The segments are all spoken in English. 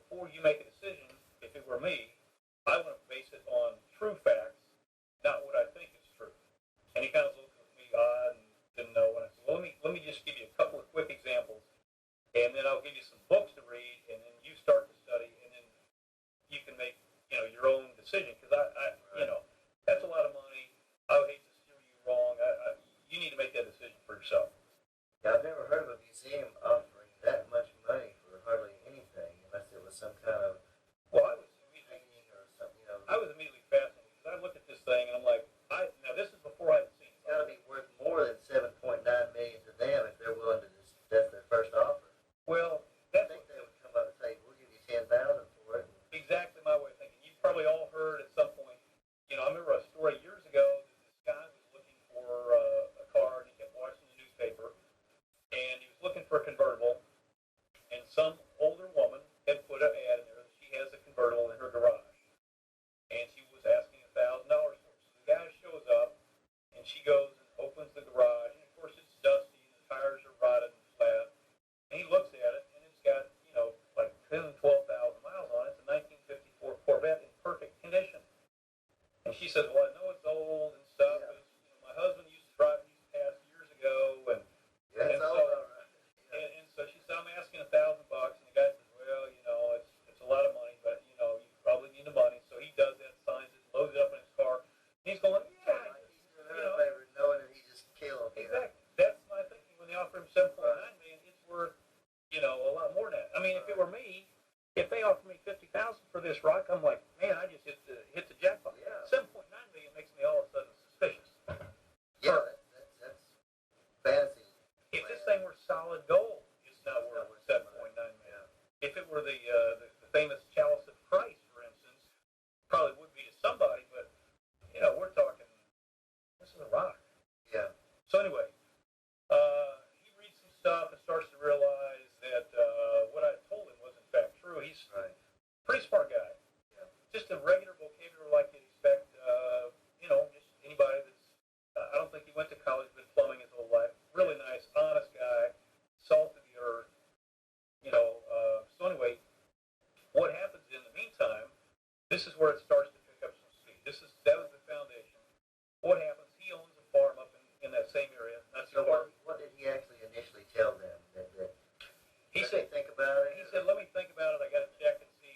before you make a decision, if it were me, I want to base it on true facts, not what I think is true. And he kind of looked at me odd and didn't know. And I said, well, let me just give you a couple of quick examples, and then I'll give you some books to read, and then you start to study, and then you can make, your own decision. Because that's a lot of money. I would hate to steer you wrong. You need to make that decision for yourself. Yeah, I've never heard of a museum offering that much money for hardly anything, unless it was some kind of painting or something. I was immediately fascinated because I looked at this thing and I'm like, now this is before I had seen it. It's got to be worth more than $7.9 million to them if they're willing to just, that's their first offer. Well, I think they would come up and say, we'll give you $10,000 for it. Exactly my way of thinking. You've probably all heard at some point, I remember a story years ago that this guy was looking for a car and he kept watching the newspaper and he was looking for a convertible, and some older woman had put an ad in there that she has a convertible in her garage, and she was asking $1,000 for it. So the guy shows up, and she goes and opens the garage, and of course it's dusty, and the tires are rotted and flat, and he looks at it, and it's got, like 10,000, 12,000 miles on it. It's a 1954 Corvette in perfect condition. And she says, well, I know it's old and stuff, but my husband used to drive these past years ago, and so she said, I'm asking $1,000, and the guy says, well, it's a lot of money, but, you probably need the money. So he does that, signs it, loads it up in his car, and he's going, knowing that he just killed. Exactly. That's my thinking. When they offer him $7.9 million, it's worth, a lot more than that. I mean, if it were me, if they offered me $50,000 for this rock, I'm like, man, I just hit the jackpot. Yeah. $7.9 million makes me all of a sudden suspicious. Yeah, that's fantasy. If this thing were solid gold, it's not worth $7.9 million. If it were the famous chalice of Christ, for instance, probably would be to somebody, but we're talking, this is a rock. Yeah. So anyway, he reads some stuff and starts to realize that what I told him was in fact true. He's a pretty smart guy. Yeah. Just a regular vocabulary like you'd expect. Just anybody that's. I don't think he went to college, been plumbing his whole life. Really nice, honest guy, salt of the earth. So anyway, what happens in the meantime? This is where it starts to pick up some speed. That was the foundation. What happens? He owns a farm up in that same area. So what did he actually initially tell them? He said, think about it. He said, let me think about it. I got to check and see,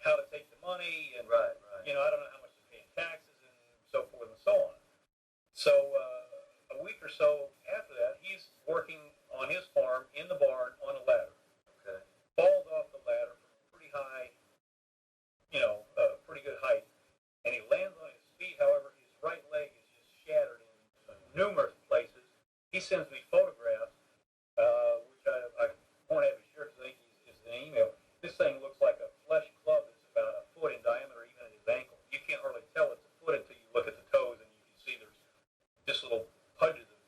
how to take the money, and right. I don't know how much to pay in taxes and so forth and so on. So a week or so after that, he's working on his farm in the barn on a ladder. Okay. Falls off the ladder from pretty high, pretty good height, and he lands on his feet. However, his right leg is just shattered in numerous places. He sends me photographs, which I won't have to share because I think it's an email. This thing looks like a flesh club that's about a foot in diameter, even at his ankle. You can't hardly tell it's a foot until you look at the toes, and you can see there's just little pudges of,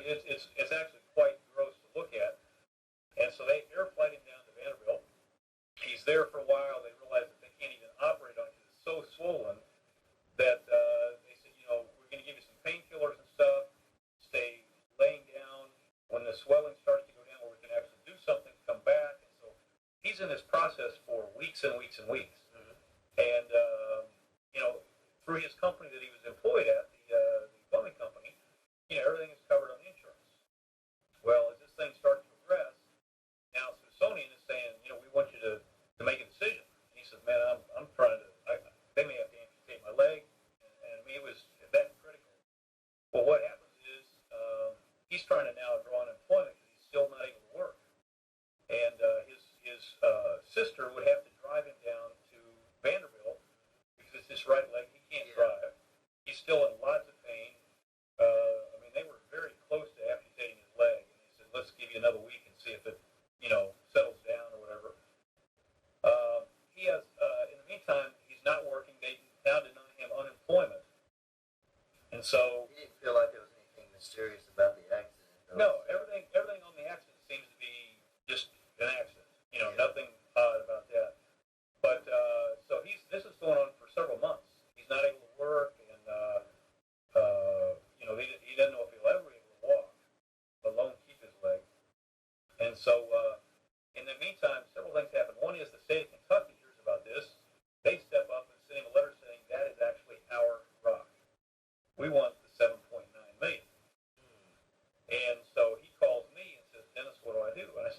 it's actually quite gross to look at. And so they air flight him down to Vanderbilt. He's there for a while. They realize that they can't even operate on it because it's so swollen that they said, we're going to give you some painkillers and stuff. Stay laying down. When the swelling starts to go down, where we can actually do something, come back. And so he's in this process for weeks and weeks and weeks. Mm-hmm. And, through his company that he was employed at, the plumbing company, everything is covered on insurance. Well, as this thing starts to progress, now Smithsonian is saying, we want you to make a decision. And he says, man, I'm trying to, they may have to amputate my leg. And I mean, it was that critical. Well, what happens is he's trying to now draw unemployment because he's still not able to work. And his sister would have to drive him down to Vanderbilt because it's his right leg. He can't drive. He's still in lots of pain. I mean, they were very close to amputating his leg. And he said, let's give you another week and see if it, settles down or whatever. He has, in the meantime, he's not working. They now deny him unemployment. And so... He didn't feel like there was anything mysterious about the accident. No, everything on the accident seems to be just an accident. Nothing odd about that. But, so this is going on for several months. He's not able to work, and, he doesn't know if he'll ever be able to walk, let alone keep his leg. And so, in the meantime, several things happen.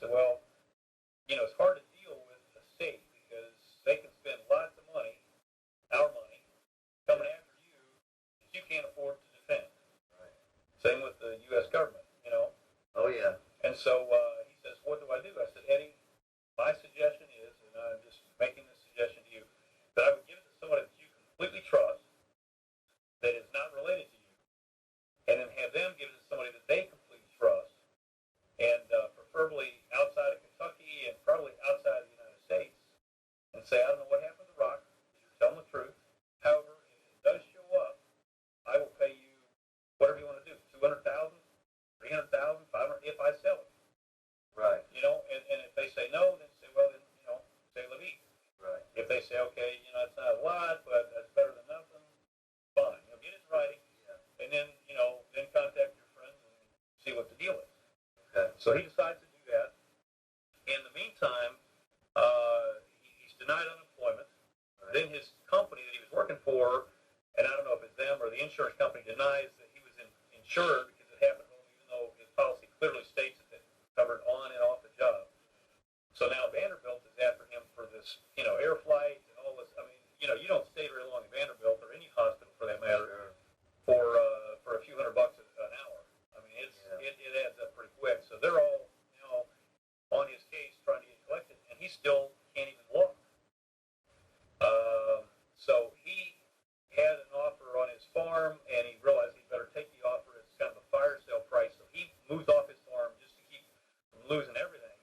said, well, it's hard to deal with the state because they can spend lots of money, our money, coming after you that you can't afford to defend. Right. Same with the U.S. government. Oh, yeah. And so he says, what do? I said, Eddie, my suggestion is, and I'm just making this suggestion to you, that I would give it to somebody that you completely trust, that is not related to you, and then have them give it to somebody that they completely trust, and preferably outside of Kentucky and probably outside of the United States, and say, I don't know what happened to the rock, tell them the truth. However, if it does show up, I will pay you whatever you want to do, $200,000, $300,000, $500,000 if I sell it. Right. And if they say no, then say, well, then, say leave. Right. If they say, okay, it's not a lot, but that's better than nothing, fine. Get it in writing, and then, then contact your friends and see what the deal is. Okay. So he decides to do that. In the meantime, he's denied unemployment. Right. Then his company that he was working for, and I don't know if it's them or the insurance company, denies that he was insured because it happened to him, even though his policy clearly states that it covered on and off the job. So now Vanderbilt is after him for this, air flight and all this. I mean, you don't stay very long at Vanderbilt or any hospital for that matter for a few $100 an hour. I mean, it adds up pretty quick. So they're all on his case trying to get collected, and he still can't even walk. So he had an offer on his farm, and he realized he'd better take the offer. It's kind of a fire sale price. So he moves off his farm just to keep from losing everything.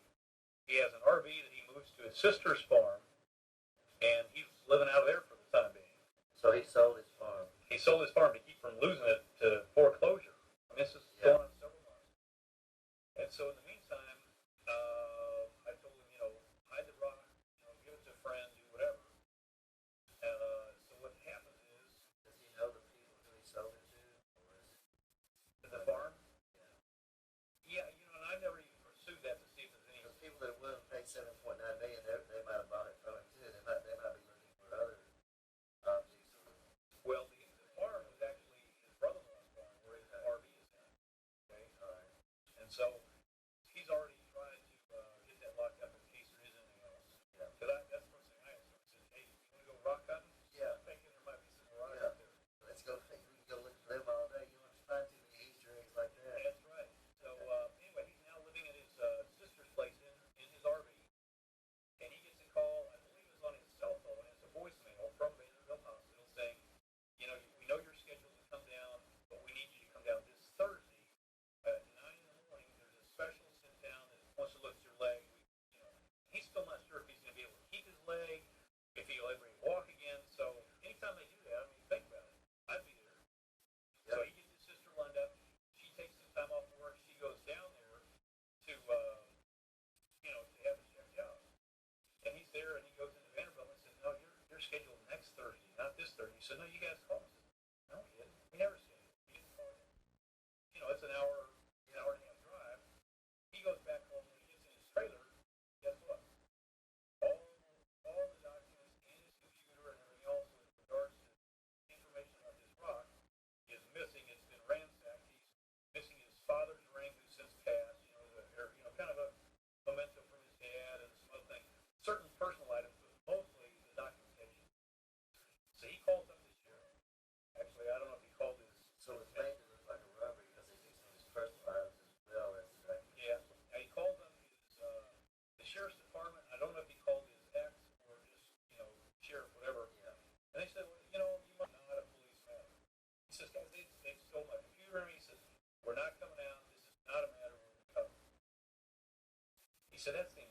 He has an RV that he moves to his sister's farm, and he's living out of there for the time being. So he sold his farm. He sold his farm to keep from losing it to foreclosure. I mean, this is going on several months. And so in the meantime, I told him, hide the rock, give it to a friend, do whatever. So what happens is, does he know the people who he sold it to? Or is it the farm? Yeah, and I never even pursued that to see if there's any. Those people that are willing to pay $7.9 million, they might have bought it from him too. They might be looking for other objects. Well, the farm was actually his brother-in-law's farm, where his RV is at. Okay, all right. And so he's already tried to get that locked up in case there is anything else. Yeah. Because that's the first thing I asked him. I said, hey, you want to go rock cutting? Yeah. I'm thinking there might be some rocks Yeah. out there. Let's go. We can go look for them all day. You want to find too many Easter eggs like that. That's right. So anyway, he's now living at his sister's place in his RV, and he gets a call. I believe it was on his cell phone. It's a voicemail from Vanderbilt Hospital saying, we know you're scheduled to come down, but we need you to come down this Thursday at 9 in the morning. There's a specialist in town that wants to look at your leg. He's still not sure if he's going to be able to keep his leg, if he'll ever walk again. So anytime they do that, think about it. I'd be there. Yep. So he gets his sister lined up. She takes some time off work. She goes down there to have his checked out. And he's there, and he goes into Vanderbilt and says, no, you're scheduled next Thursday, not this Thursday. He said, no, you guys call us. No, he didn't. We never scheduled. He didn't call him. It's an hour and a half drive. He goes back home. When he gets in his trailer, guess what? All the documents in his computer and everything else with regards to information on his rock is missing. It's been ransacked. He's missing his father's ring, who's since passed. Kind of a memento from his dad and some other things. Certain personal items, but mostly the documentation. So he calls up his sheriff. Actually, I don't know if he called his. So it's made to look like a robbery because they took some of his personal items as well. That's right. Yeah. Now he called up the sheriff's department. I don't know if he called his ex or just sheriff, whatever. Yeah. And they said, well, you might not a police matter. He says, guys, they stole my computer. He says, we're not coming out. This is not a matter of recovery. He said, that's the